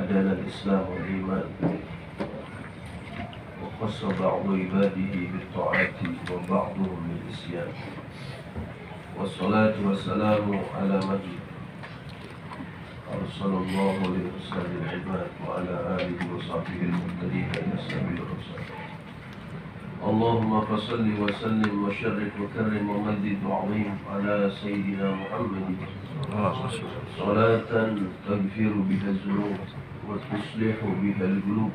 هدانا الإسلام والإيمان وخص بعض عباده بالطاعات وبعضهم بالإسيان والصلاة والسلام على من أرسل الله لإرسال العباد وعلى آله وصحبه المهتدين إلى سبيل الرشاد. اللهم فصل وسلم وشرف وكرم ومجد وعظيم على سيدنا محمد صلاة تغفر بها الذنوب وتصلح بها القلوب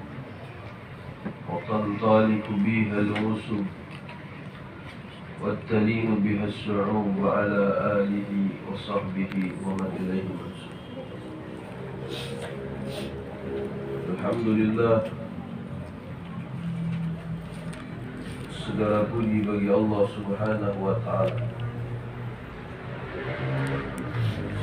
وتنطلق بها الرسل وتلين بها الشعوب وعلى آله وصحبه ومن إليه منسوب. Alhamdulillah, segala puji bagi Allah Subhanahu wa Ta'ala.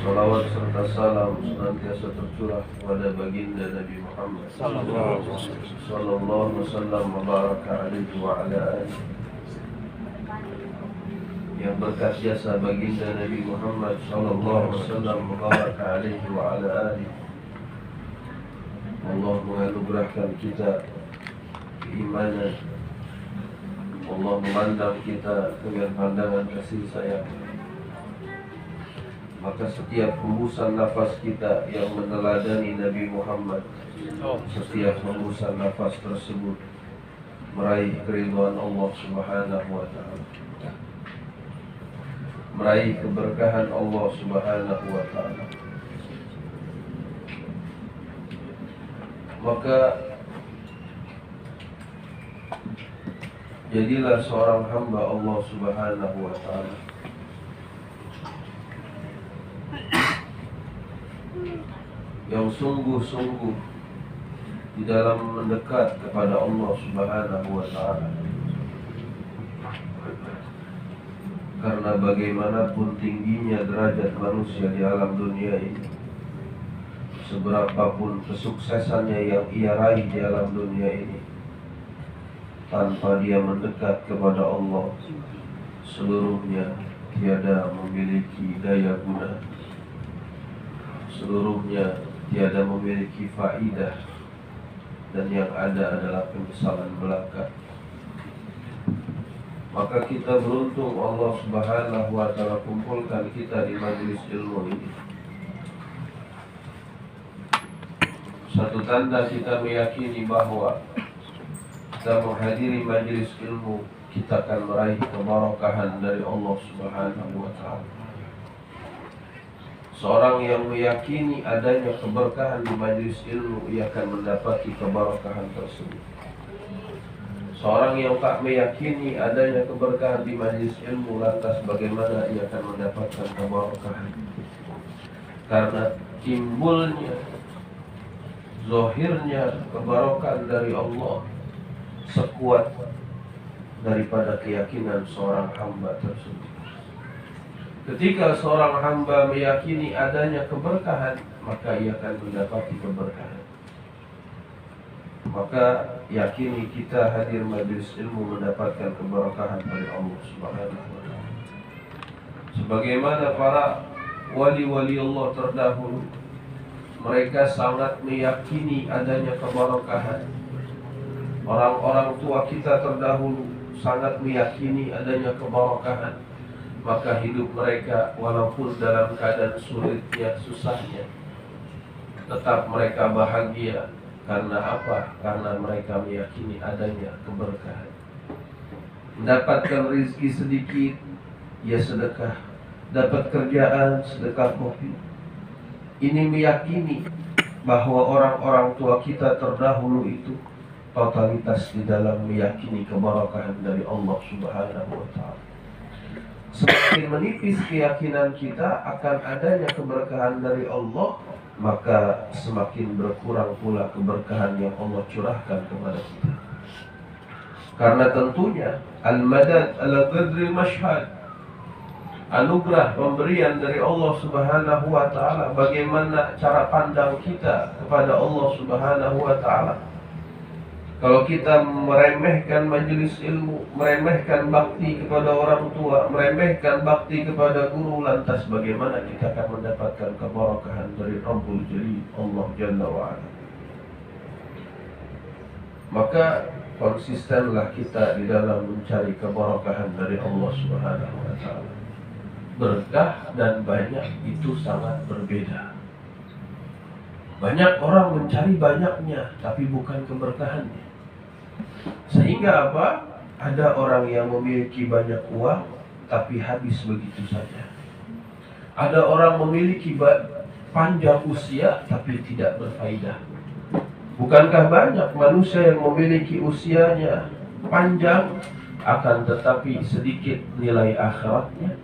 Salawat serta salam senantiasa tercurah kepada baginda Nabi Muhammad sallallahu alaihi wasallam wa baraka alaihi wa ala alihi. Yang berkat jasa baginda Nabi Muhammad sallallahu alaihi wasallam wa baraka alaihi wa ala alihi. Allah menganugerahkan kita keimanan. Allah memandang kita dengan pandangan kasih sayang. Maka setiap hembusan nafas kita yang meneladani Nabi Muhammad, setiap hembusan nafas tersebut meraih keridhaan Allah Subhanahu wa Ta'ala, meraih keberkahan Allah Subhanahu wa Ta'ala. Maka jadilah seorang hamba Allah Subhanahu wa Ta'ala yang sungguh-sungguh di dalam mendekat kepada Allah Subhanahu wa Ta'ala. Karena bagaimanapun tingginya derajat manusia di alam dunia ini, seberapapun kesuksesannya yang ia raih di alam dunia ini, tanpa dia mendekat kepada Allah, seluruhnya tiada memiliki daya guna, seluruhnya tiada memiliki faidah, dan yang ada adalah penyesalan belaka. Maka kita beruntung Allah Subhanahu wa Ta'ala kumpulkan kita di majelis ilmu ini. Satu tanda kita meyakini bahwa kita menghadiri majelis ilmu, kita akan meraih keberkahan dari Allah Subhanahu wa Ta'ala. Seorang yang meyakini adanya keberkahan di majelis ilmu, ia akan mendapati keberkahan tersebut. Seorang yang tak meyakini adanya keberkahan di majelis ilmu, lantas bagaimana ia akan mendapatkan keberkahan? Karena timbulnya, zahirnya keberkahan dari Allah sekuat daripada keyakinan seorang hamba tersebut. Ketika seorang hamba meyakini adanya keberkahan, maka ia akan mendapati keberkahan. Maka yakini kita hadir majelis ilmu mendapatkan keberkahan dari Allah Subhanahu wa Ta'ala. Sebagaimana para wali-wali Allah terdahulu, mereka sangat meyakini adanya keberkahan. Orang-orang tua kita terdahulu sangat meyakini adanya keberkahan. Maka hidup mereka walaupun dalam keadaan sulitnya, susahnya, tetap mereka bahagia. Karena apa? Karena mereka meyakini adanya keberkahan. Mendapatkan rezeki sedikit, ya sedekah. Dapat kerjaan, sedekah kopi. Ini meyakini bahwa orang-orang tua kita terdahulu itu totalitas di dalam meyakini keberkahan dari Allah Subhanahu wa Ta'ala. Semakin menipis keyakinan kita akan adanya keberkahan dari Allah, maka semakin berkurang pula keberkahan yang Allah curahkan kepada kita. Karena tentunya al-madad ala qadri mashhad, anugerah pemberian dari Allah Subhanahu wa Ta'ala, bagaimana cara pandang kita kepada Allah Subhanahu wa Ta'ala. Kalau kita meremehkan majelis ilmu, meremehkan bakti kepada orang tua, meremehkan bakti kepada guru, lantas bagaimana kita akan mendapatkan keberkahan dari Rabbul Jalil Allah Jalla wa'ala. Maka konsistenlah kita di dalam mencari keberkahan dari Allah Subhanahu wa taala. Berkah dan banyak itu sangat berbeda. Banyak orang mencari banyaknya tapi bukan keberkahannya. Sehingga apa? Ada orang yang memiliki banyak uang tapi habis begitu saja. Ada orang memiliki panjang usia tapi tidak berfaedah. Bukankah banyak manusia yang memiliki usianya panjang akan tetapi sedikit nilai akhiratnya?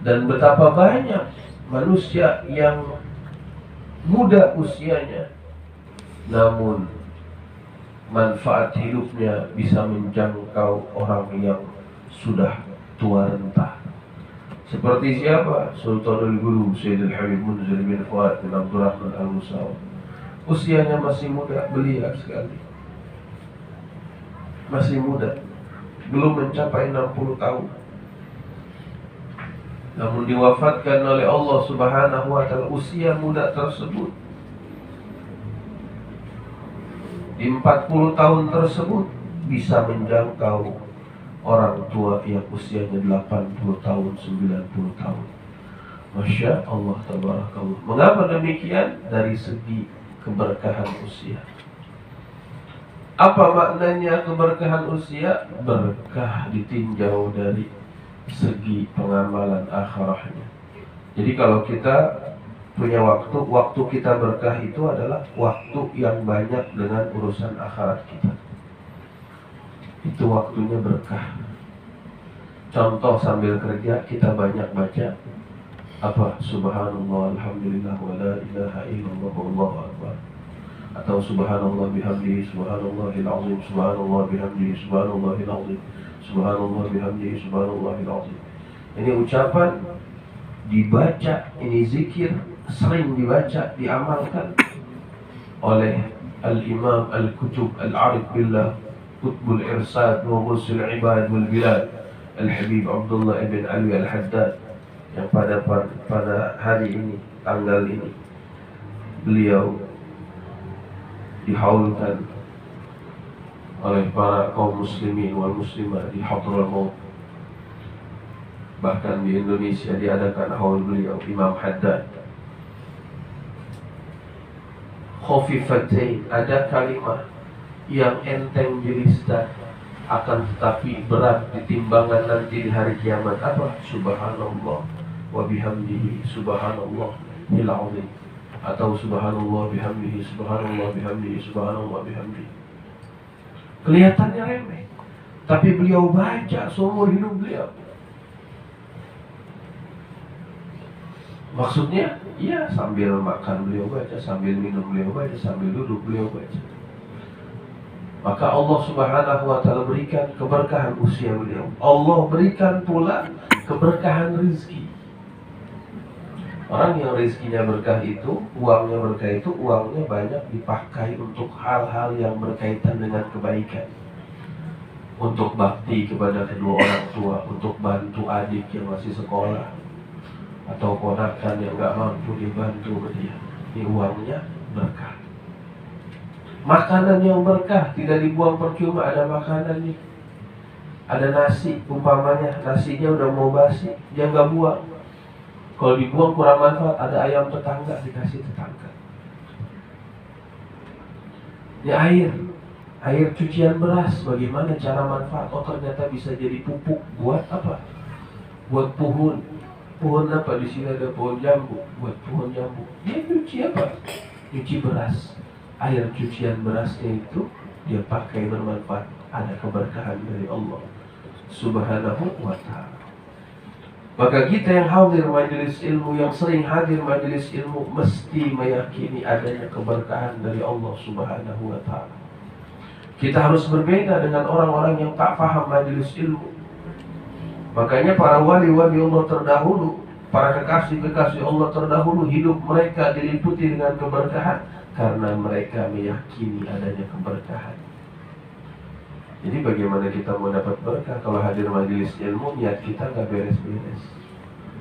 Dan betapa banyak manusia yang muda usianya namun manfaat hidupnya bisa menjangkau orang yang sudah tua renta. Seperti siapa? Sultanul Gulu Sayyidul Habib Munzir bin Fuad bin Abdurrahman Al-Musaw. Usianya masih muda, belia sekali. Masih muda, belum mencapai 60 tahun. Namun diwafatkan oleh Allah Subhanahu wa taala usia muda tersebut. Di 40 tahun tersebut bisa menjangkau orang tua yang usianya 80 tahun, 90 tahun. Masya Allah tabarakallah. Mengapa demikian? Dari segi keberkahan usia. Apa maknanya keberkahan usia? Berkah ditinjau dari segi pengamalan akhirahnya. Jadi kalau kita punya waktu kita berkah itu adalah waktu yang banyak dengan urusan akhirat kita. Itu waktunya berkah. Contoh sambil kerja kita banyak baca apa? Subhanallah, alhamdulillah, wa la ilaha illallah, wallahu akbar. Atau subhanallah bihamdihi, subhanallahil azim, subhanallah bihamdihi, subhanallahil azim, subhanallah bihamdihi, subhanallahil azim. Ini ucapan dibaca, ini zikir sering dibaca, diamalkan oleh Al-Imam Al-Kutub Al-Arif Billah Qutbul Irsad wa Ghusul Ibad wal Bilad Al-Habib Abdullah ibn Ali Al-Haddad, yang pada hari ini, tanggal ini, beliau dihaulkan oleh para kaum muslimin wal muslimah di Hadraul Maut. Bahkan di Indonesia diadakan haul beliau, Imam Haddad. Khafifatain, ada kalimat yang enteng di lisan akan tetapi berat di timbangan nanti di hari kiamat. Apa? Subhanallah wa bihamdihi, subhanallahil azim, atau subhanallah bihamdihi, subhanallah bihamdihi, subhanallah bihamdihi. Kelihatannya remeh, tapi beliau baca seumur hidup beliau. Maksudnya, ya sambil makan beliau baca, sambil minum beliau baca, sambil duduk beliau baca. Maka Allah Subhanahu wa taala berikan keberkahan usia beliau. Allah berikan pula keberkahan rezeki. Orang yang rezekinya berkah itu, uangnya berkah itu, uangnya banyak dipakai untuk hal-hal yang berkaitan dengan kebaikan. Untuk bakti kepada kedua orang tua, untuk bantu adik yang masih sekolah, atau ponakan yang gak mampu dibantu dia. Ini uangnya berkah. Makanan yang berkah tidak dibuang percuma. Ada makanan nih, ada nasi umpamanya, nasinya udah mau basi, dia gak buang. Kalau dibuang kurang manfaat. Ada ayam tetangga, dikasih tetangga. Ini air cucian beras, bagaimana cara manfaat? Oh ternyata bisa jadi pupuk buat apa? Buat pohon. Pohon apa? Di sini ada pohon jambu. Buat pohon jambu. Dia cuci apa? Cuci beras. Air cucian berasnya itu dia pakai bermanfaat. Ada keberkahan dari Allah Subhanahu wa ta'ala. Maka kita yang hadir majelis ilmu, yang sering hadir majelis ilmu, mesti meyakini adanya keberkahan dari Allah Subhanahu wa ta'ala. Kita harus berbeda dengan orang-orang yang tak paham majelis ilmu. Makanya para wali-wali Allah terdahulu, para kekasih-kekasih Allah terdahulu, hidup mereka diliputi dengan keberkahan karena mereka meyakini adanya keberkahan. Jadi bagaimana kita mau dapat berkah kalau hadir majelis ilmu, niat kita gak beres-beres.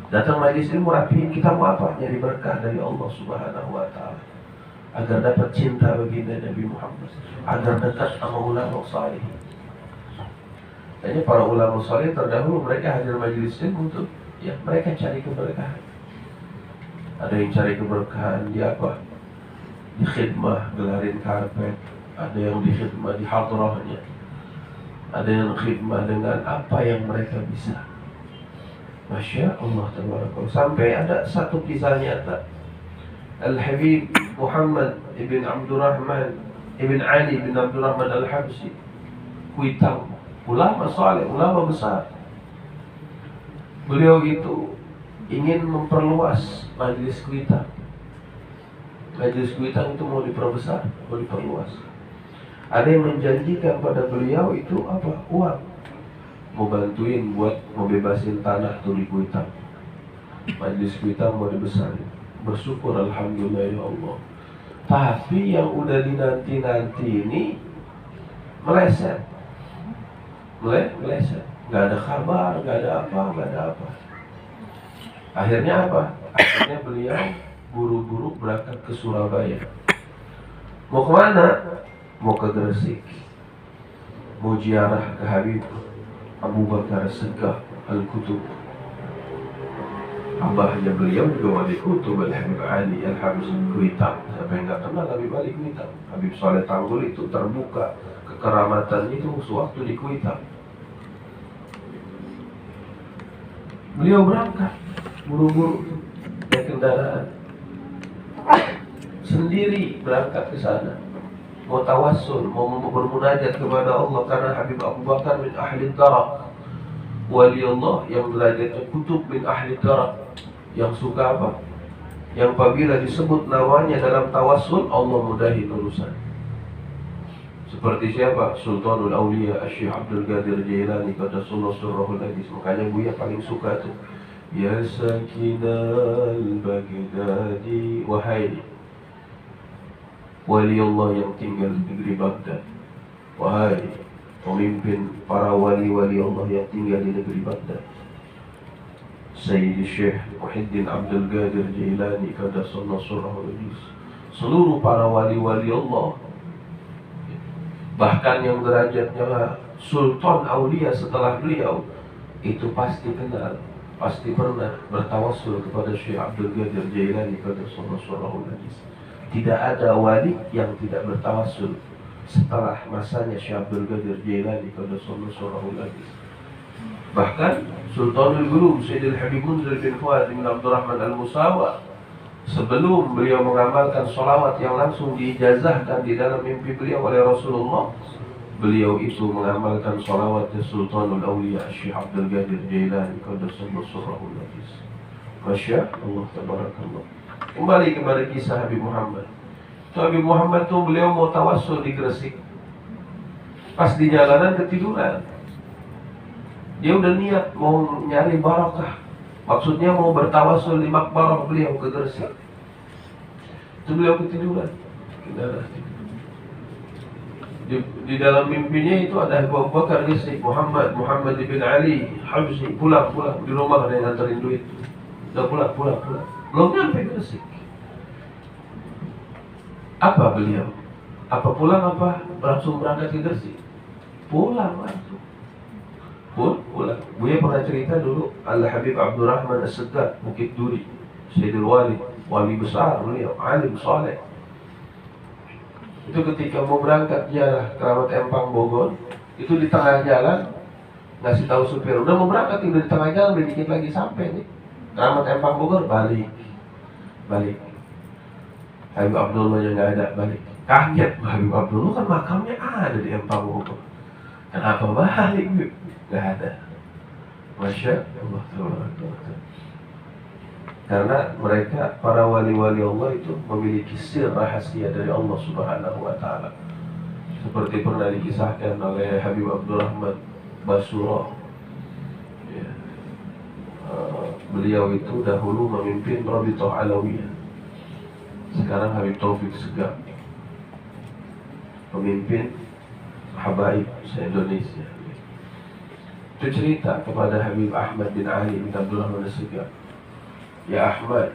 Datang majelis ilmu rapiin, kita mau apa? Nyari berkah dari Allah Subhanahu wa ta'ala. agar dapat cinta baginda Nabi Muhammad, agar dekat sama ulama saleh. Tanya para ulama saleh terdahulu mereka hadir majelis ilmu tuh, ya mereka cari keberkahan. Ada yang cari keberkahan di apa? Di khidmah, gelarin karpet. Ada yang di khidmah di hadrahnya. Ada yang khidmah dengan apa yang mereka bisa. Masya Allah tabarakallah. Sampai ada satu kisah nyata. Al-Habib Muhammad ibn Abdurrahman ibn Ali ibn Abdurrahman Al-Habsyi, Kuitang, ulama saleh, ulama besar. Beliau itu ingin memperluas majelis Kuitang. Majelis Kuitang itu mau diperbesar, mau diperluas. Ada yang menjanjikan pada beliau itu apa? Uang. Mau bantuin buat membebasin tanah tuh di Kuitang. Majelis Kuitang mau dibesarin. Bersyukur alhamdulillah ya Allah. Tapi yang udah dinanti-nanti ini meleset. Meleset. Gak ada kabar, gak ada apa. Akhirnya apa? Akhirnya beliau buru-buru berangkat ke Surabaya. Mau kemana? Mau ke Gresik. Mau ziarah ke Habib Abu Bakar As-Siddiq Al-Kutub. Abahnya beliau juga wali kutub Al-Habib Ali Al-Habsyi Kuitang. Siapa yang gak kenal Habib Ali Kuitang? Habib Saleh Tanggul itu terbuka kekeramatan itu sewaktu di Kuitang. Beliau berangkat buru-buru naik kendaraan sendiri berangkat ke sana. Mau tawassul, mau bermunajat kepada Allah karena Habib Abu Bakar min ahli darak. Wali Allah yang derajatnya kutub min ahli darak, yang suka apa? Yang apabila disebut namanya dalam tawassul Allah mudahi urusan. Seperti siapa? Sultanul Auliya Syekh Abdul Qadir Jailani qaddasallahu sirrahul hadis. Makanya Buya paling suka tuh, ya sakinal Baghdadi, wahai wali Allah yang tinggal di negeri Baghdad, wahai pemimpin para wali-wali Allah yang tinggal di negeri Baghdad, Sayyid Syekh Muhyiddin Abdul Qadir Jailani qaddasallahu sirrahul hadis. Seluruh para wali-wali Allah, bahkan yang derajatnya Sultan Aulia setelah beliau, itu pasti kenal, pasti pernah bertawassul kepada Syekh Abdul Qadir Jailani qaddasallahu sirrahul hadis. Tidak ada wali yang tidak bertawassul setelah masanya Syekh Abdul Qadir Jailani qaddasallahu sirrahul hadis. Bahkan Sultanul Gulub Sayyidil Habib Munzir bin Fuad bin Abdurrahman Al-Musawa, sebelum beliau mengamalkan sholawat yang langsung diijazahkan di dalam mimpi beliau oleh Rasulullah, beliau itu mengamalkan sholawat Sultanul Awliya Syekh Abdul Qadir Jailani qaddasallahu sirrahul hadis. Masya Allah tabarakallah. Kembali kepada kisah Habib Muhammad. Habib Muhammad tuh beliau mau tawassul di Gresik. Pas di jalanan ketiduran. Dia udah niat mau nyari barakah. Maksudnya mau bertawassul di makbarah beliau ke Gresik. Itu beliau ketiduran. Di dalam mimpinya itu ada Abu Bakar Gresik, Muhammad bin Ali Habsyi, pulang di rumah ada yang nganterin duit. Udah pulang. Belum nyampe Gresik. Apa beliau? Apa pulang apa langsung berangkat ke Gresik? Pulang langsung. Pulang. Buya pernah cerita dulu Al-Habib Abdurrahman As-Siddiq Bukit Duri, Sayyidul Wali besar beliau, alim saleh. Itu ketika mau berangkat ziarah keramat Empang Bogor, itu di tengah jalan ngasih tahu supir, udah mau berangkat, udah di tengah jalan, udah dikit lagi sampai nih keramat Empang Bogor, balik. Habib Abdullah yang nggak ada, balik. Kaget Habib Abdullah, kan makamnya ada di Empang Bogor. Kenapa balik? Nggak ada. Masya Allah. Karena mereka para wali-wali Allah itu memiliki sir rahasia dari Allah Subhanahu wa Ta'ala. Seperti pernah dikisahkan oleh Habib Abdurrahman Basura. Ya. Beliau itu dahulu memimpin Rabithah Alawiyah. Sekarang Habib Taufik Segaf pemimpin Habaib se-Indonesia. Itu cerita kepada Habib Ahmad bin Ali bin Abdurrahman As-Segaf, ya Ahmad,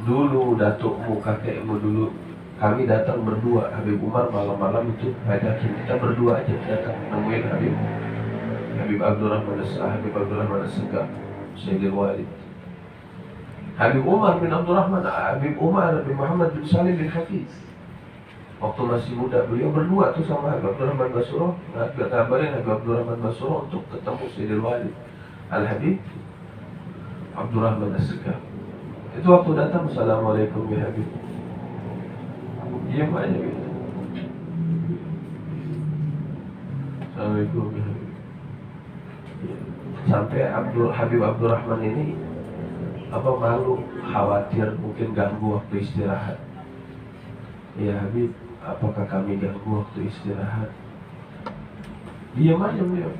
Dulu datukmu, kakekmu dulu, kami datang berdua. Habib Umar malam-malam itu ngajakin kita berdua aja datang nemuin Habib Abdurrahman Habib Abdurrahman As-Segaf, Sayyidil Walid. Habib Umar bin Abdurrahman, Habib Umar bin Muhammad bin Salim bin Hafiz. Waktu masih muda beliau berdua tuh sama Habib Abdurrahman Basuro, ngabarin Habib Abdurrahman Basuro untuk ketemu Sayyidil Walid Al-Habib Abdurrahman As-Segaf. Itu waktu datang, Assalamualaikum ya Habib. Diam aja gitu. Assalamualaikum ya Habib. Sampai Habib Abdurrahman ini malu, khawatir mungkin ganggu waktu istirahat. Ya Habib, apakah kami ganggu waktu istirahat? Diam aja beliau.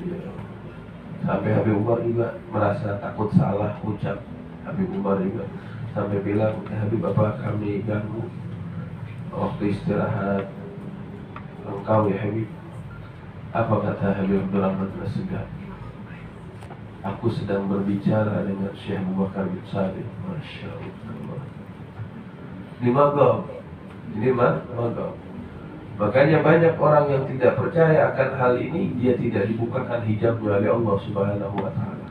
Sampai Habib Umar juga merasa takut salah ucap. Habib Umar juga sampai bilang, Habib, apa kami ganggu waktu istirahat engkau ya Habib? Apa kata Habib Abdurrahman As-Segaf? Aku sedang berbicara dengan Syekh Abu Bakar bin Salih. Masya Allah. Ini magam. Makanya banyak orang yang tidak percaya akan hal ini, dia tidak dibukakan hijabnya oleh Allah Subhanahu wa Ta'ala.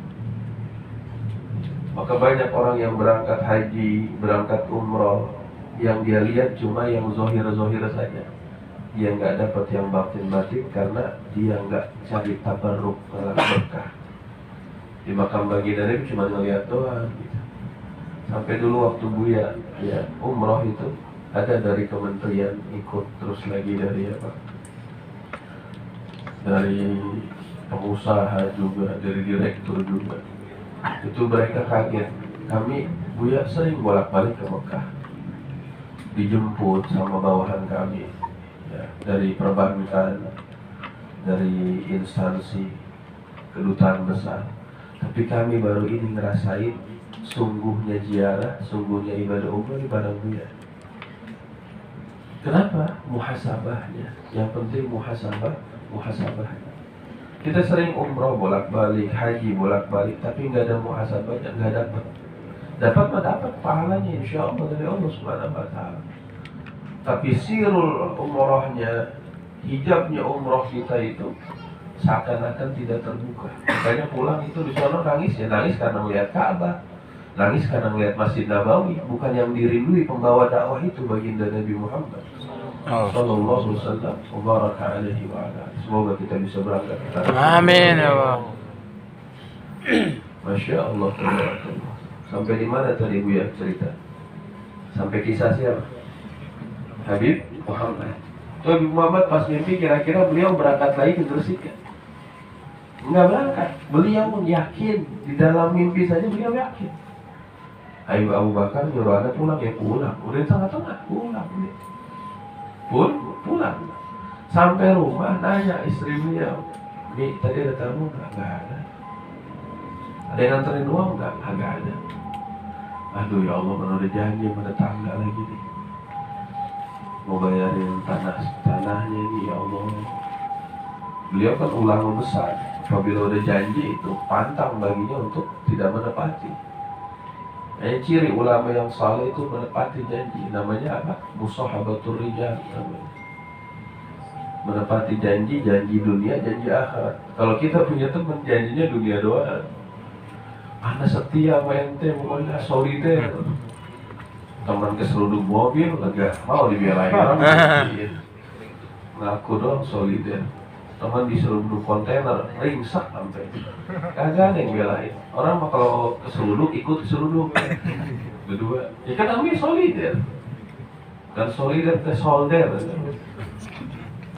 Maka banyak orang yang berangkat haji, berangkat umroh, yang dia lihat cuma yang zohir-zohir saja. Dia nggak dapat yang batin-batin karena dia nggak cari tabarruk berkah. Di makam baginda Nabi cuma ngeliat doang gitu. Sampai dulu waktu Buya umroh itu ada dari kementerian ikut, terus lagi dari dari pengusaha juga, dari direktur juga. Itu mereka kaget. Kami Buya sering bolak-balik ke Mekah, dijemput sama bawahan kami ya, dari perbankan, dari instansi kedutaan besar. Tapi kami baru ini ngerasain sungguhnya ziarah, sungguhnya ibadah umrah di barang Buya. Kenapa? Muhasabahnya. Yang penting muhasabahnya. Kita sering umroh bolak-balik, haji bolak-balik, tapi nggak ada muhasabahnya, nggak dapat. Dapat mah dapat pahalanya, insya Allah dari Allah Subhanahu wa Ta'ala. Tapi sirul umrohnya, hijabnya umroh kita itu seakan-akan tidak terbuka. Makanya pulang itu di sana nangis karena melihat Ka'bah, nangis karena melihat Masjid Nabawi, bukan yang dirindui pembawa dakwah itu baginda Nabi Muhammad sallallahu alaihi wasallam wa baraka alaihi wa ala. Semoga kita bisa berangkat. Amin ya Allah. Masya Allah, tabarakallah. Sampai di mana tadi Buya cerita? Sampai kisah siapa? Habib Muhammad. Habib Muhammad pas mimpi kira-kira beliau berangkat lagi ke Gresik ya? Enggak berangkat. Beliau yakin di dalam mimpi saja beliau yakin. Habib Abu Bakar nyuruh anak pulang, ya pulang. Udah tengah-tengah pulang. Pulang. Sampai rumah nanya istri beliau, "Mi, tadi ada tamu enggak?" "Enggak ada." "Ada yang nganterin uang enggak?" "Enggak ada." Aduh ya Allah, mana udah janji sama tetangga lagi nih, mau bayarin tanahnya ini ya Allah. Beliau kan ulama besar, apabila udah janji itu pantang baginya untuk tidak menepati. Ciri ulama yang saleh itu menepati janji. Namanya apa? Musahabatur rijal namanya. Menepati janji dunia, janji akhirat. Kalau kita punya teman janjinya dunia doang, Anda setia sama ente, pokoknya solider. Teman keseruduk mobil, enggak mau dibelain orang. Ngaku dong solider. Teman diseruduk kontainer, ringsek sampai. Kagak ada yang belain. Orang mah kalau keseruduk ikut keseruduk. Kedua, ya kan namanya solider. Dan solider teh solder.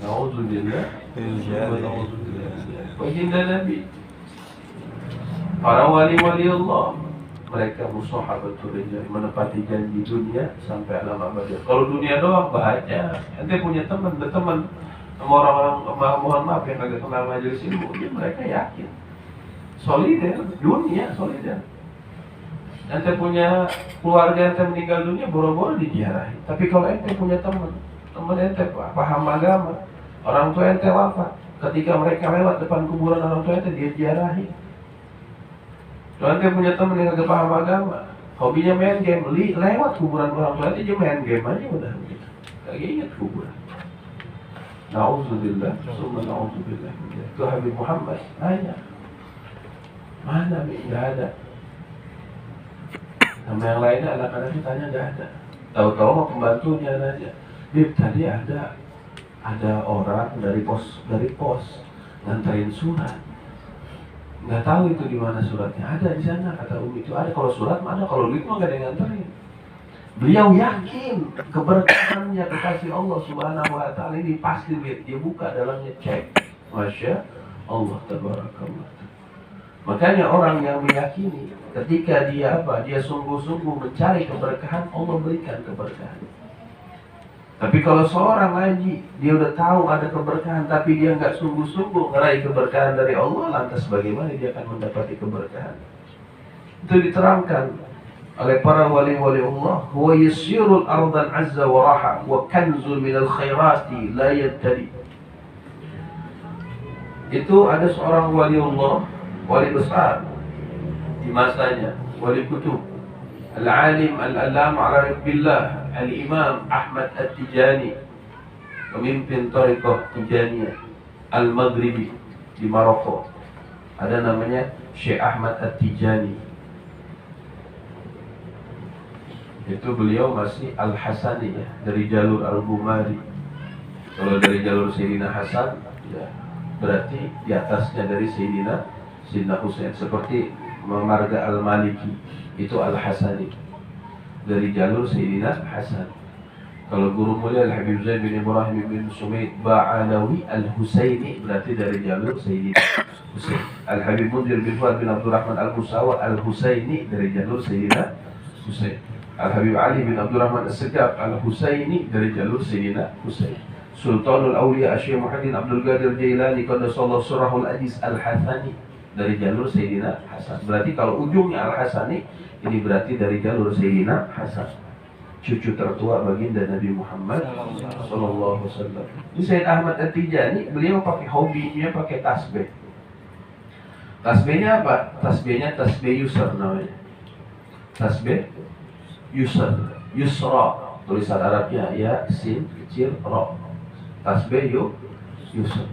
Nauzubillah. Baginda Nabi, para wali-wali Allah, mereka musahabatul rijal, menepati janji dunia sampai alam abadi. Kalau dunia doang bahaya. Ente punya teman, berteman sama orang-orang, mohon maaf yang kagak kenal majelis ilmu, mereka yakin solider, dunia solider. Ente punya keluarga ente meninggal dunia, boro-boro diziarahi. Tapi kalau ente punya teman ente paham agama, orang tua ente wafat, ketika mereka lewat depan kuburan orang tua ente, dia ziarahi. Kalau ente punya teman yang kagak paham agama, Hobinya main game, lewat kuburan orang tua aja main game aja udah gitu. Gak ingat kuburan. Nauzubillah, summa nauzubillah. Itu Habib Muhammad tanya, mana nih? Gak ada. Sama yang lainnya anak-anaknya tanya gak ada. Tahu-tahu sama pembantunya aja. Bib, tadi ada orang dari pos nganterin surat. Nggak tahu itu di mana suratnya. Ada di sana, kata Umi. Itu ada, kalau surat mana, kalau duit mah nggak ada yang nganterin. Beliau yakin keberkahannya kekasih Allah Subhanahu wa taala ini pasti dia buka dalamnya, cek. Masya Allah tabarakallah. Makanya orang yang meyakini ketika dia sungguh-sungguh mencari keberkahan, Allah berikan keberkahan. Tapi kalau seorang lagi dia udah tahu ada keberkahan tapi dia nggak sungguh-sungguh meraih keberkahan dari Allah, lantas bagaimana dia akan mendapati keberkahan? Itu diterangkan oleh para wali-wali Allah, huwa yasirul ardan azza wa raha wa kanzul minal khairati la yattadi. Itu ada seorang wali Allah, wali besar di masanya, wali kutub, al-alim al-alam arif billah, al-imam Ahmad At-Tijani, pemimpin Thariqah Tijaniyah Al-Maghribi di Maroko. Ada namanya Syekh Ahmad At-Tijani. Itu beliau masih Al-Hasani ya, dari jalur Al-Gumari. Kalau dari jalur Sayyidina Hasan ya, berarti di atasnya dari Sayyidina Husain. Seperti Marga Al-Maliki, itu Al-Hasani, dari jalur Sayyidina Hasan. Kalau guru mulia Al-Habib Zaid bin Ibrahim bin Sumaid Ba'alawi Al-Husaini, berarti dari jalur Sayyidina Husain. Al-Habib Munzir bin Fuad bin Abdurrahman Al-Musawa Al-Husaini, dari jalur Sayyidina Husain. Al-Habib Ali bin Abdurrahman As-Segaf Al-Husaini, dari jalur Sayyidina Husain. Sultanul Awliya Syekh Muhammad Abdul Qadir Jailani Qaddasallahu Sirrahul Aziz Al-Hassani, dari jalur Sayyidina Hasan. Berarti kalau ujungnya Al-Hasani, ini berarti dari jalur Sayyidina Hasan, cucu tertua baginda Nabi Muhammad sallallahu alaihi wasallam. Ini Sayyid Ahmad At-Tijani, beliau pakai hobinya pakai tasbih. Tasbihnya apa? Tasbihnya tasbih yusr namanya. Tasbih yusr, yusra, tulisan Arabnya ya sin kecil ra. Tasbih yusr.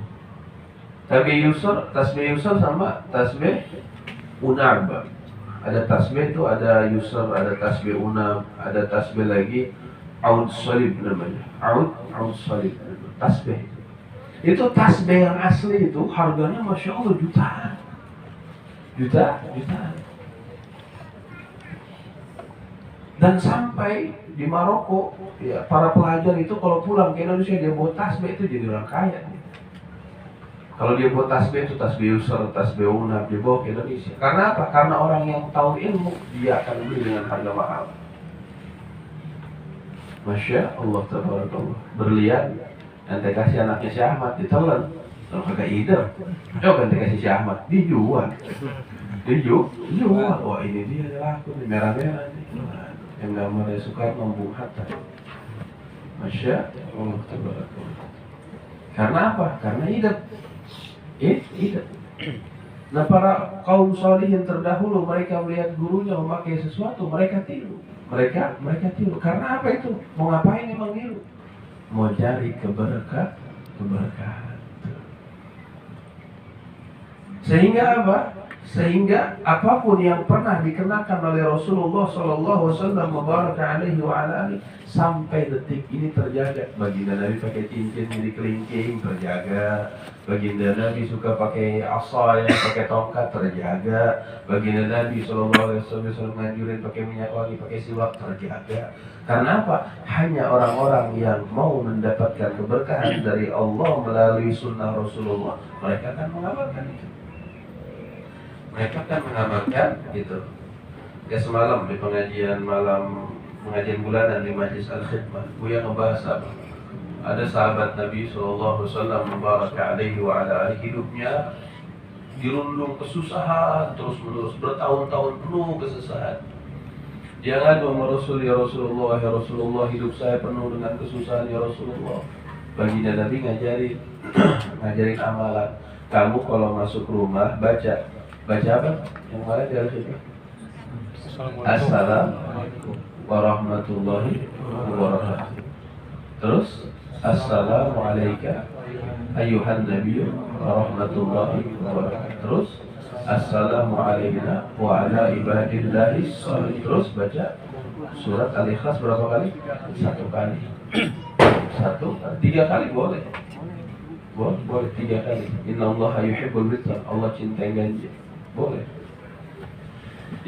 Tasbih yusr sama tasbih unab. Ada tasbih itu ada yusr, ada tasbih unab, ada tasbih lagi aud salib namanya. Aud salib. Tasbih. Itu tasbih yang asli itu harganya Masya Allah jutaan. Jutaan. Dan sampai di Maroko, ya, para pelajar itu kalau pulang ke Indonesia dia bawa tasbih itu jadi orang kaya. Kalau dia buat tasbih itu tasbih yusr, tasbih unab, dia bawa ke Indonesia. Karena apa? Karena orang yang tahu ilmu dia akan beli dengan harga mahal. Masya Allah tabarakallah. Berlian ente kasih anaknya Syekh Ahmad ditelan, kalau kagak ide, coba ente kasih Syekh Ahmad dijual. Wah ini dia laku nih, merah-merah nih. Yang gambarnya Soekarno Bung Hatta. Masya Allah tabarakallah. Karena apa? Karena hidup. Nah, para kaum sholihin terdahulu, mereka melihat gurunya memakai sesuatu, mereka tiru. Mereka tiru. Karena apa itu? Mau ngapain emang tiru? Mau cari keberkahan. Sehingga apa? Sehingga apapun yang pernah dikenakan oleh Rasulullah sallallahu alaihi wasallam mubaraka alaihi wa ala alihi sampai detik ini terjaga. Baginda Nabi pakai cincin di kelingking terjaga. Baginda Nabi suka pakai asa, pakai tongkat terjaga. Baginda Nabi sallallahu alaihi wasallam nganjurin pakai minyak wangi, pakai siwak terjaga. Karena apa? Hanya orang-orang yang mau mendapatkan keberkahan dari Allah melalui sunnah Rasulullah, mereka akan mengamalkan itu. Mereka kan mengamalkan gitu. Ya semalam di pengajian bulanan di Majlis Al-Khidmah, Buya ngebahas apa? Ada sahabat Nabi SAW mubaraka alaihi wa ala alihi, hidupnya dirundung kesusahan terus-menerus, bertahun-tahun penuh kesusahan. Dia ngadu sama Rasul, ya Rasulullah, hidup saya penuh dengan kesusahan ya Rasulullah. Baginda Nabi ngajarin amalan. Kamu kalau masuk rumah baca apa? Yang mana di Al-Khidmah? Assalamualaikum warahmatullahi wabarakatuh. Terus Assalamualaikum ayuhan nabiyyu warahmatullahi wabarakatuh. Terus Assalamualaikum wa ala ibadillahi sholihin. Terus baca surat Al-Ikhlas berapa kali? 1 kali. 3 kali boleh. Boleh 3 kali. Innallaha yuhibbul witra. Allah cinta janji. Boleh.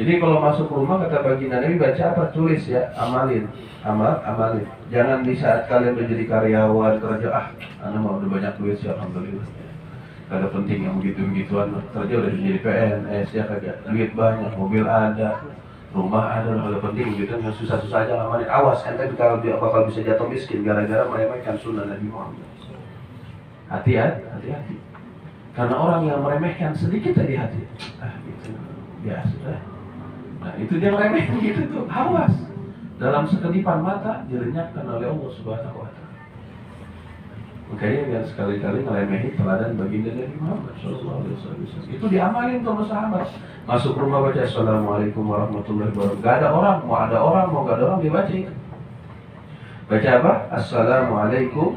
Jadi kalau masuk rumah kata baginda Nabi baca apa? Tulis ya, amalin. Amalin. Jangan di saat kalian menjadi karyawan kerja, anda mau udah banyak duit sih, alhamdulillah. Gak ada penting yang begitu-begituan. Kerja udah jadi PNS ya, kagak duit banyak, mobil ada, rumah ada, gak ada penting gitu. Yang susah-susah aja ngamalin. Awas, ente bakal bisa jatuh miskin gara-gara meremehkan sunnah Nabi Muhammad. Hati-hati. Karena orang yang meremehkan sedikit tadi hati, gitu, biasa. Nah itu dia ngeremehin gitu tuh, awas. Dalam sekedipan mata dilenyapkan oleh Allah Subhanahu wa Ta'ala. Makanya jangan sekali-kali ngeremehin teladan baginda Nabi Muhammad SAW. Itu diamalin sama sahabat. Masuk rumah baca Assalamualaikum warahmatullahi wabarakatuh. Gak ada orang, mau ada orang, mau gak ada orang dibaca itu. Baca apa? Assalamualaikum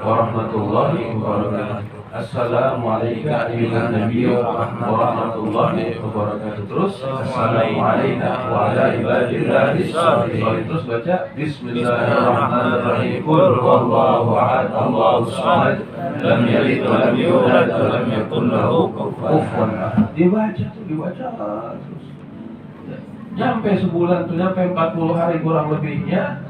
warahmatullahi wabarakatuh. Assalamualaikum ayuhan nabiyyu warahmatullahi wabarakatuh. Terus Assalamualaikum wa ala ibadillahi sholihin. Terus baca Bismillahirrahmanirrahim. Qul huwallahu ahad, Allahus samad, lam yalid wa lam yulad wa lam yakul lahu kufuwan ahad. Dibaca terus. Nyampe sebulan tuh, nyampe 40 hari kurang lebihnya,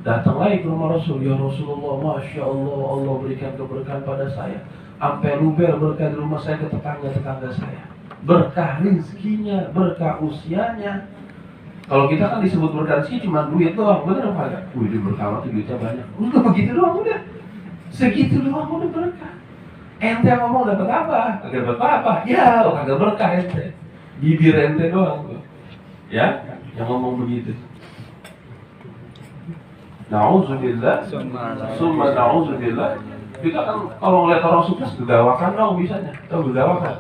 datang lagi ke rumah Rasul. Ya Rasulullah, Masya Allah, Allah berikan keberkahan pada saya. Sampai luber berkah di rumah saya ke tetangga-tetangga saya. Berkah rezekinya, berkah usianya. Kalau kita kan disebut berkah rezeki cuma duit doang, bener apa enggak? Dia berkah tuh duitnya banyak. Udah begitu doang udah. Segitu doang udah berkah. Ente ngomong dapat apa? Kagak dapat apa? Ya, kagak berkah ente. Bibir ente doang tuh. Ya, yang ngomong begitu. Na'udzubillah, summa na'udzubillah. Kita kan kalau ngeliat orang sukses gegawakan dong bisanya. Tahu gegawakan?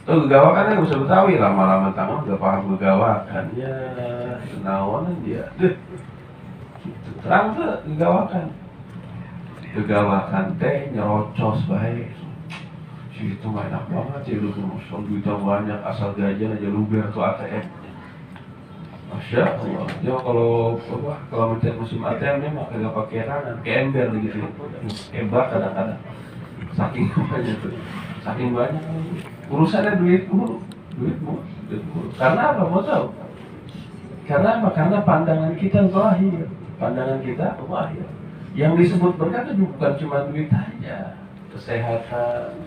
Tahu gegawakan yang bisa Betawi, lama-lama tangan gak paham gegawakan. Ya, kenawanan dia. Terang tuh gegawakan. Gegawakan teh nyerocos baik. Itu enak banget ya lu soal duitnya banyak, asal gajian aja luber tuh ATM. Masya Allah. Ya kalau mencet musim ATM memang kagak pakai tangan, kayak ember gitu. Hebat kadang-kadang. Saking banyak. Urusannya duit mulu. Karena apa? Mau tahu? Karena apa? Karena pandangan kita zahir. Yang disebut berkah itu bukan cuma duit aja, kesehatan,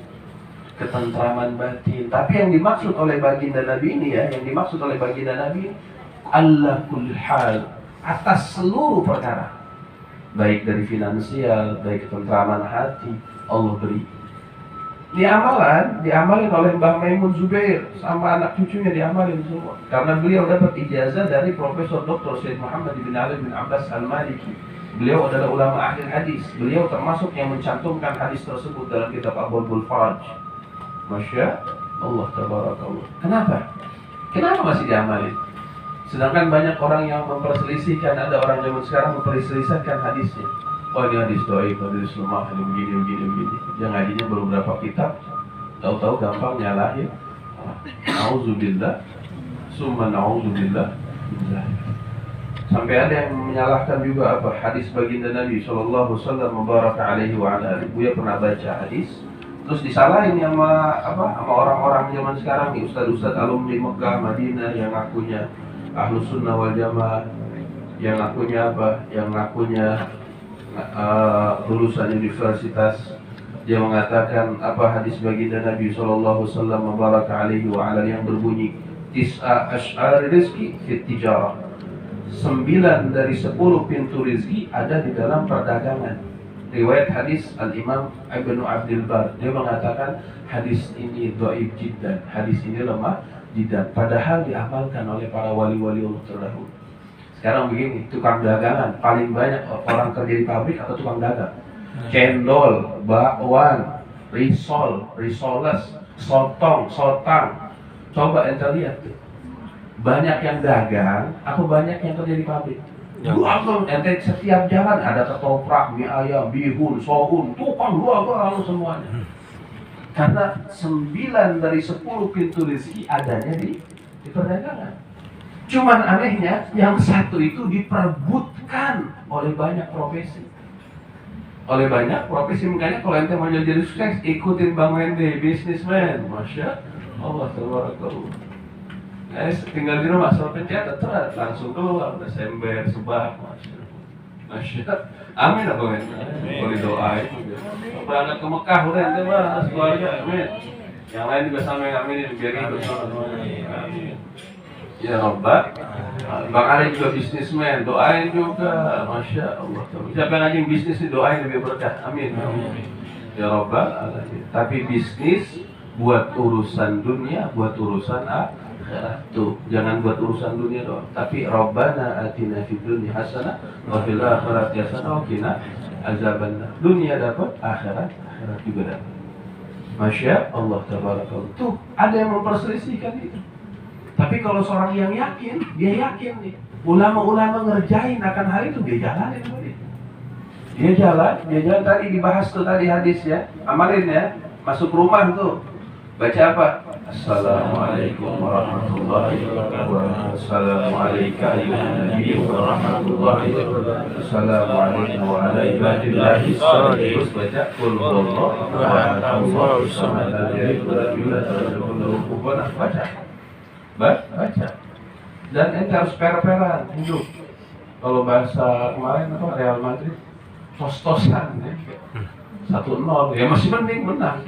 ketentraman batin. Tapi yang dimaksud oleh baginda Nabi ini Allah kulli hal, atas seluruh perkara, baik dari finansial, baik ketentraman hati, Allah beri. Diamalin oleh Mbah Maimun Zubair sama anak cucunya, diamalin semua. Karena beliau dapat ijazah dari Profesor Dr. Syed Muhammad bin Ali bin Abbas Al-Maliki. Beliau adalah ulama ahli hadis. Beliau termasuk yang mencantumkan hadis tersebut dalam kitab Abwaabul Faraj. Masya Allah, tabarakallah. Kenapa masih diamalin? Sedangkan banyak orang yang memperselisihkan, ada orang zaman sekarang memperselisihkan hadisnya. Oh ini hadis dhaif, hadis lemah, ini begini. Yang ngajinya baru berapa kitab, tahu-tahu gampang nyalahin. Nauzubillah, summa nauzubillah. Sampai ada yang menyalahkan juga apa hadis baginda Nabi Sallallahu Alaihi Wasallam mubaraka alaihi wa ala alihi. Buya pernah baca hadis, terus disalahin sama orang-orang zaman sekarang nih, ustaz-ustaz alumni Mekah, Madinah yang ngakunya Ahlus Sunnah wal Jamaah, yang ngakunya apa? Yang ngakunya lulusan universitas. Dia mengatakan apa hadis baginda Nabi Sallallahu Alaihi Wasallam mubaraka alaihi wa ala yang berbunyi tis'a asy'ar rizki fit tijarah. 9 dari 10 pintu rizki ada di dalam perdagangan. Riwayat hadis Al-Imam Ibnu Abdul Bar, dia mengatakan hadis ini dhaif jiddan, hadis ini lemah jiddan, padahal diamalkan oleh para wali-wali Allah terdahulu. Sekarang begini, tukang dagangan paling banyak orang kerja di pabrik atau tukang dagang. Cendol, bakwan, risol, risoles, sotong, sotang. Coba ente lihat tuh. Banyak yang dagang, atau banyak yang kerja di pabrik? Dagang, ente setiap jalan ada ketoprak, mie ayam, bihun, soun, tukang dagang semuanya. Karena 9 dari 10 pintu rezeki adanya di perdagangan. Cuman anehnya, yang satu itu diperebutkan oleh banyak profesi. Makanya kalau ente mau jadi sukses, ikutin Bang Wendy, bisnismen. Masya Allah, tabarakallah. Tinggal di rumah, soal pencet, terus langsung keluar, udah sember, sebab, Masya amin apa Wendy? Boleh doain. Berangkat ke Mekah, udah ente mah, keluarga, amin. Yang lain juga sama yang amin, biar ikut amin. Ya Rabbah, Bang Ali juga bisnismen, doain juga, Masya Allah. Siapa yang ngajin bisnis doain lebih berkah, amin. Ya Rabbah, tapi bisnis buat urusan dunia, buat urusan akhirat. Tuh, jangan buat urusan dunia doang. Tapi Rabbana atina fid dunya hasanah wa fil akhirati hasanah wa qina azabannar. Dunia dapat, akhirat juga dapat. Masya Allah, tabarakallah. Tuh, ada yang memperselisihkan itu. Tapi kalau seorang yang yakin, dia yakin nih. Ulama-ulama ngerjain akan hal itu, dia jalanin. Dia jalan tadi dibahas tuh tadi hadis ya. Amalin ya. Masuk rumah tuh. Baca apa? Assalamualaikum warahmatullahi wabarakatuh. Assalamualaikum warahmatullahi wabarakatuh. Assalamualaikum warahmatullahi wabarakatuh. Terus baca qul huwallahu ahad. Baca. Dan ente harus per-peran hidup. Kalau bahasa kemarin apa Real Madrid, tos-tosan ya. 1-0 ya masih mending menang.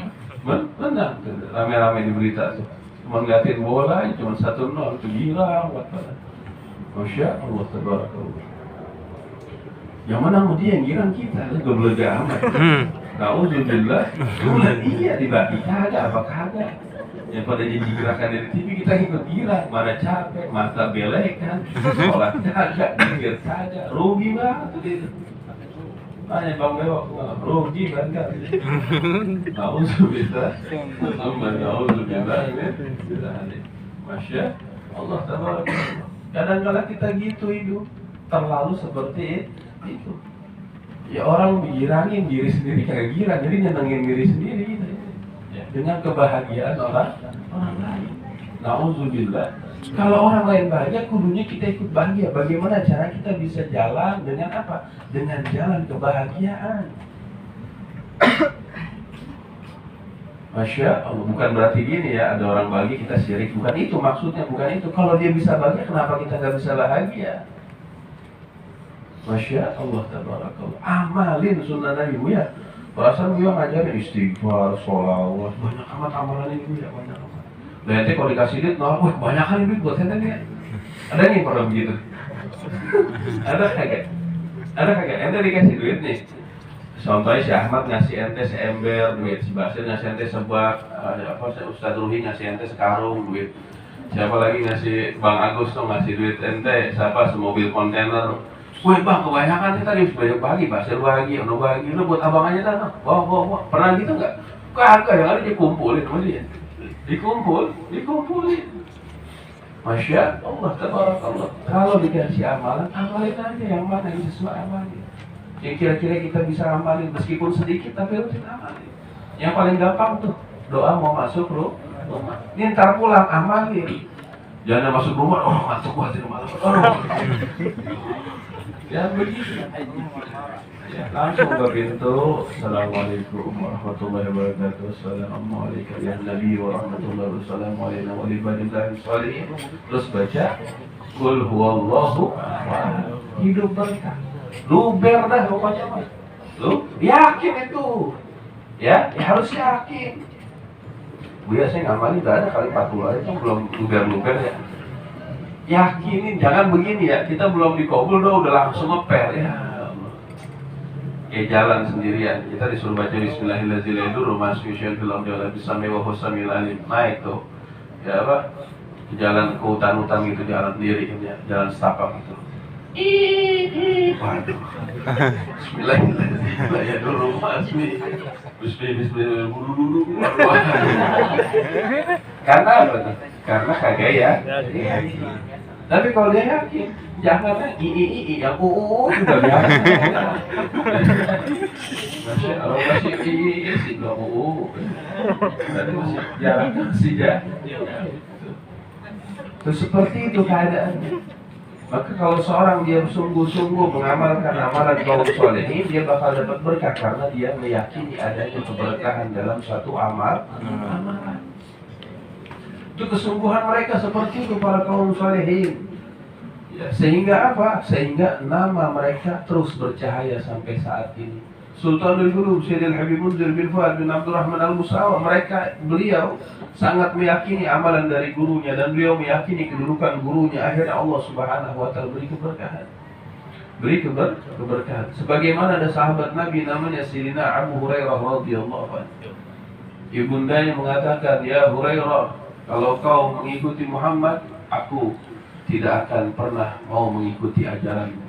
Menang. Rame-rame di berita tuh. Cuma ngeliatin bola cuma 1-0 itu gila buat pada. Masya Allah, tabarakallah. Yang menang dia, yang girang kita, gebelega amat. Nauzubillah. Iya dibagi kagak apa kagak. Yang pada jadi gerakan dari TV kita ikut gila, mana capek, mata belek kan, sholat kagak, pikir kagak, rugi banget tuh itu. Tanya Bang Bewok, rugi banget. Nauzubillah, Masya Allah, tabarakallah. Kadang-kadang kita gitu hidup, terlalu seperti itu. Ya orang girangin diri sendiri kayak girang, jadi nyenengin diri sendiri gitu. Dengan kebahagiaan orang lain. Nauzubillah. Kalau orang lain bahagia, kudunya kita ikut bahagia. Bagaimana cara kita bisa jalan dengan apa? Dengan jalan kebahagiaan. Masya Allah. Bukan berarti gini ya, ada orang bahagia kita syirik. Bukan itu maksudnya, bukan itu. Kalau dia bisa bahagia, kenapa kita nggak bisa bahagia? Masya Allah, tabarakallah. Amalin sunnah Nabi ya. Perasaan gue ngajarin istighfar, sholawat, banyak amat amalan itu ya, banyak amat. Nanti kalau dikasih duit, nolak, wah banyak kali duit buat ente nih. Ada nih pernah begitu? Ada kagak? Ente dikasih duit nih. Contohnya si Ahmad ngasih ente seember duit, si Basir ngasih ente sebak, Ustadz Ruhi ngasih ente sekarung duit. Siapa lagi ngasih Bang Agus tuh ngasih duit ente, siapa semobil kontainer. Woi Bang, kebanyakan kita harus banyak bagi, Basir bagi, Ono bagi, lu buat abang aja dah. Wah. Pernah gitu nggak? Kagak, yang ada dikumpulin sama dia. Dikumpulin. Masya Allah, tabarakallah. Kalau dikasih amalan, amalin aja yang mana yang sesuai amalin. Yang kira-kira kita bisa amalin, meskipun sedikit tapi harus amalin. Yang paling gampang tuh, doa mau masuk rumah. Ini ntar pulang amalin. Jangan masuk rumah, ngantuk banget di rumah. Ya begitu. Ya, langsung ke pintu. Assalamualaikum warahmatullahi wabarakatuh. Assalamualaikum ya Nabi warahmatullahi wabarakatuh. Walibadillahi sholihin. Terus baca qul huwallahu ahad. Hidup berkah. Luber dah pokoknya mas. Lu yakin itu. Ya harus yakin. Biasanya ngamalin gak ada kali 40 aja belum luber-luber ya. Yakinin, jangan begini ya, kita belum dikabul udah langsung ngeper ya. Kayak jalan sendirian, kita disuruh baca Bismillahirrahmanirrahim dulu, Masya Allah, jalan bismillah wa husamil alim, naik tuh. Ya apa? Jalan ke hutan-hutan gitu, jalan sendiri kan ya, jalan setapak gitu. Waduh. Bismillahirrahmanirrahim, ya dulu Bismillah. Karena apa nih? Karena kagak ya. Tapi kalau dia yakin, jangan i yang juga biasa. Masih kalau masih i sih nggak berarti masih jalan masih Terus seperti itu keadaannya. Maka kalau seorang dia sungguh-sungguh mengamalkan amalan kaum solehin, dia bakal dapat berkah karena dia meyakini adanya keberkahan dalam satu amalan. Itu kesungguhan mereka seperti itu para kaum solehin. Ya, sehingga apa? Sehingga nama mereka terus bercahaya sampai saat ini. Sultanul Qulub Sayyidil Habib Munzir bin Fuad bin Abdurrahman Al-Musawa, beliau sangat meyakini amalan dari gurunya dan beliau meyakini kedudukan gurunya. Akhirnya Allah Subhanahu wa taala beri keberkahan. Keberkahan. Sebagaimana ada sahabat Nabi namanya Sayyidina Abu Hurairah radhiyallahu anhu. Ibundanya mengatakan, "Ya Hurairah, kalau kau mengikuti Muhammad, aku tidak akan pernah mau mengikuti ajaranmu.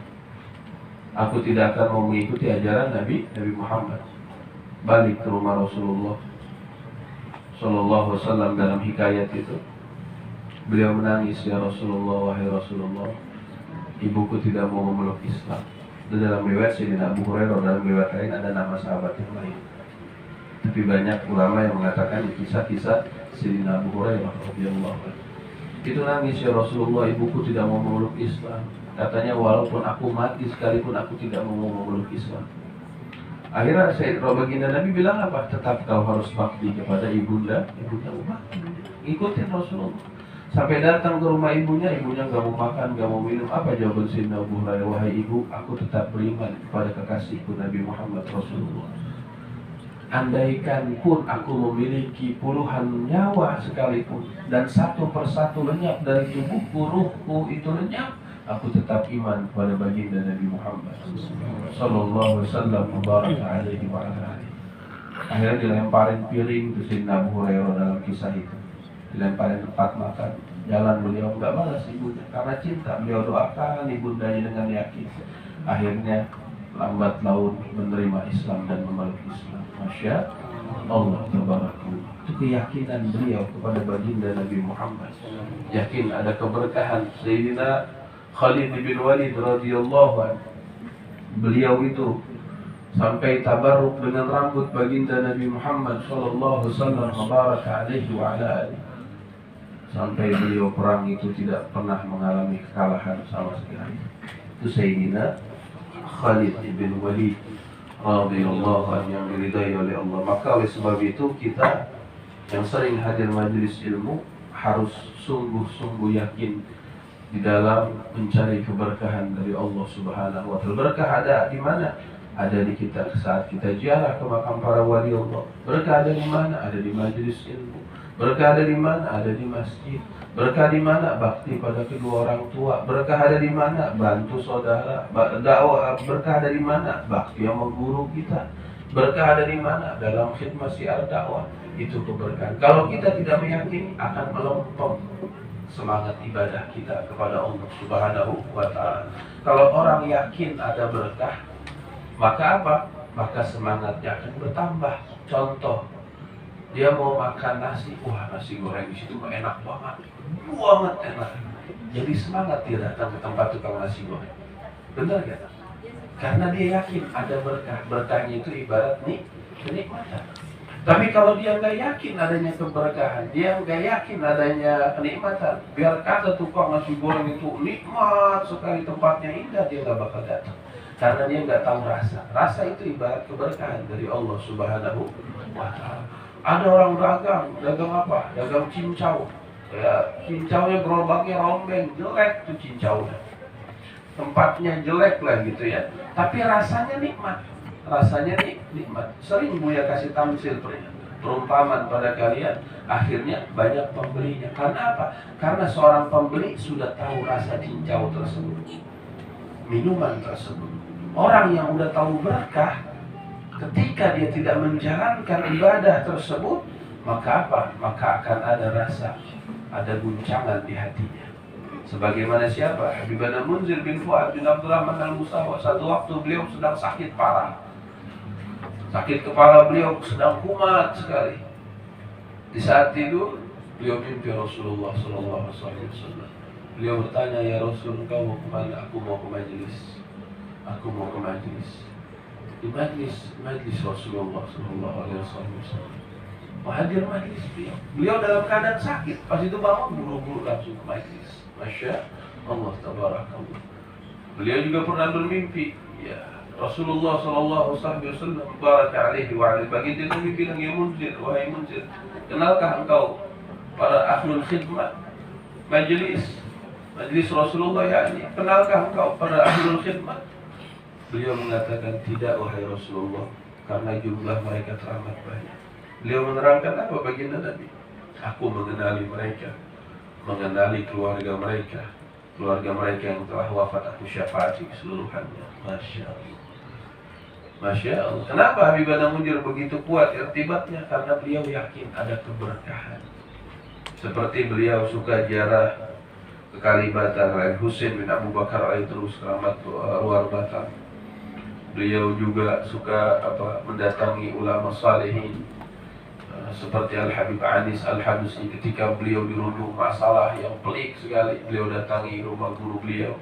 Aku tidak akan mau mengikuti ajaran Nabi Muhammad." Balik ke rumah Rasulullah Sallallahu Alaihi Wasallam dalam hikayat itu, beliau menangis, "Ya Rasulullah, wahai Rasulullah, ibuku tidak mau memeluk Islam." Dan dalam riwayat Sayyidina Abu Hurairah, dalam riwayat lain ada nama sahabat yang lain. Tapi banyak ulama yang mengatakan kisah-kisah Sayyidina Abu Hurairah radhiyallahu anhu. Itu nangis, "Ya Rasulullah, ibuku tidak mau memeluk Islam. Katanya walaupun aku mati sekalipun aku tidak mau memeluk Islam." Akhirnya baginda Nabi bilang apa? "Tetap kau harus bakti kepada ibunda bakti. Ikutin Rasulullah." Sampai datang ke rumah ibunya gak mau makan, gak mau minum. Apa jawaban Sayyidina Abu Hurairah? "Wahai ibu, aku tetap beriman kepada kekasihku Nabi Muhammad Rasulullah. Andaikan pun aku memiliki puluhan nyawa sekalipun dan satu persatu lenyap dari tubuhku, ruhku itu lenyap, aku tetap iman kepada baginda Nabi Muhammad Sallallahu Alaihi Wasallam Mubarak alaihi wa alihi." Akhirnya dilemparin piring ke Sayyidina Abu Hurairah dalam kisah itu. Dilemparin tempat makan. Jalan beliau nggak balas ibunya karena cinta. Beliau doakan ibundanya dengan yakin. Akhirnya lambat laun menerima Islam dan memeluk Islam. Masya Allah tabarakallah. Itu keyakinan beliau kepada baginda Nabi Muhammad. Yakin ada keberkahan. Sayyidina Khalid bin Walid radhiyallahu anhu, beliau itu sampai tabarruk dengan rambut baginda Nabi Muhammad sallallahu alaihi wasallam mubaraka alaihi wa ala alihi. Sampai beliau perang itu tidak pernah mengalami kekalahan sama sekali. Itu Sayyidina Khalid bin Walid radhiyallahu anhu yang diridai oleh Allah. Maka oleh sebab itu kita yang sering hadir majelis ilmu harus sungguh-sungguh yakin di dalam mencari keberkahan dari Allah Subhanahu wa taala. Berkah ada di mana? Ada di kita saat kita ziarah ke makam para wali Allah. Berkah ada di mana? Ada di majelis ilmu. Berkah ada di mana? Ada di masjid. Berkah di mana? Bakti pada kedua orang tua. Berkah ada di mana? Bantu saudara. Dakwah. Berkah ada di mana? Bakti sama guru kita. Berkah ada di mana? Dalam khidmat syiar dakwah. Itu keberkahan. Kalau kita tidak meyakini, akan melempem semangat ibadah kita kepada Allah Subhanahu wa taala. Kalau orang yakin ada berkah, maka apa? Maka semangatnya akan bertambah. Contoh, dia mau makan nasi, wah nasi goreng di situ enak banget enak. Jadi semangat dia datang ke tempat tukang nasi goreng. Benar gak? Karena dia yakin ada berkah. Berkahnya itu ibarat kenikmatan. Tapi kalau dia nggak yakin adanya keberkahan, dia nggak yakin adanya kenikmatan, biar kata tukang nasi goreng itu nikmat sekali, tempatnya indah, dia nggak bakal datang. Karena dia nggak tahu rasa. Rasa itu ibarat keberkahan dari Allah Subhanahu wa taala. Ada orang dagang apa? Dagang cincau. Ya, cincaunya gerobaknya rombeng, jelek tuh cincaunya. Tempatnya jelek lah gitu ya. Tapi rasanya nikmat. Nikmat. Sering Buya kasih tamsil perumpamaan pada kalian. Akhirnya banyak pembelinya. Karena apa? Karena seorang pembeli sudah tahu rasa cincau tersebut, minuman tersebut. Orang yang udah tahu berkah, ketika dia tidak menjalankan ibadah tersebut, maka apa? Maka akan ada rasa, ada guncangan di hatinya. Sebagaimana siapa? Habibana Munzir bin Fuad bin Abdurrahman Al-Musawa. Satu waktu beliau sedang sakit parah. Sakit kepala beliau sedang kumat sekali. Di saat tidur, Beliau mimpi Rasulullah Sallallahu Alaihi Wasallam. Beliau bertanya, ya Rasul, engkau mau kemana? Aku mau ke majlis. Aku mau ke majlis. Di majlis Rasulullah Sallallahu Alaihi Wasallam. Hadir majlis beliau. Beliau dalam keadaan sakit. Pas itu bangun buru-buru langsung ke majlis. Masya Allah Tabarakallah. Beliau juga pernah bermimpi. Ya Rasulullah Sallallahu Alaihi Wasallam baraka alaihi wa alaihi. Baginda Nabi bilang, ya Munzir, wahai Munzir, kenalkah engkau para ahlul khidmat majlis Rasulullah, yakni kenalkah engkau pada ahlul khidmat? Beliau mengatakan, tidak wahai Rasulullah, karena jumlah mereka teramat banyak. Beliau menerangkan apa baginda Nabi? Aku mengenali mereka, mengenali keluarga mereka yang telah wafat, aku syafaati keseluruhannya. Masya Allah, Masya Allah. Kenapa Habibana Munzir begitu kuat irtibatnya? Karena beliau yakin ada keberkahan. Seperti beliau suka ziarah ke Kalibata, Husain bin Abu Bakar terus keramat luar Batam. Beliau juga suka mendatangi ulama salihin seperti Al-Habib Anis Al-Hadusi. Ketika beliau dirundung masalah yang pelik sekali, beliau datangi rumah guru beliau.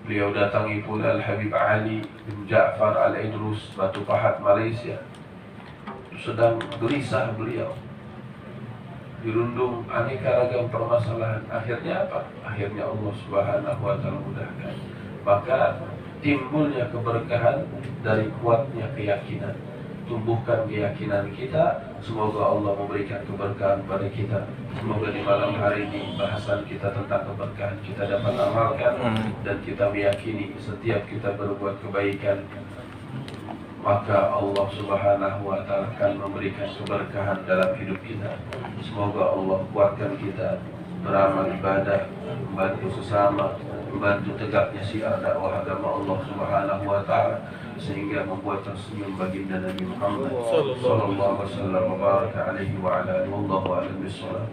Beliau datangi pula Al-Habib Ali bin Ja'far Al-Idrus, Batu Pahat, Malaysia. Sedang gelisah beliau, dirundung aneka ragam permasalahan. Akhirnya apa? Akhirnya Allah Subhanahu wa Ta'ala mudahkan. Maka timbulnya keberkahan dari kuatnya keyakinan. Tumbuhkan keyakinan kita. Semoga Allah memberikan keberkahan pada kita. Semoga di malam hari ini bahasan kita tentang keberkahan kita dapat amalkan, dan kita meyakini setiap kita berbuat kebaikan, maka Allah Subhanahu wa Ta'ala akan memberikan keberkahan dalam hidup kita. Semoga Allah kuatkan kita beramal ibadah, membantu sesama, membantu tegaknya syiar dakwah agama Allah Subhanahu wa Ta'ala, sehingga membuat tersenyum baginda Nabi Muhammad sallallahu alaihi wasallam wa baraka alaihi wa ala alihi wallahu a'lam bissawab.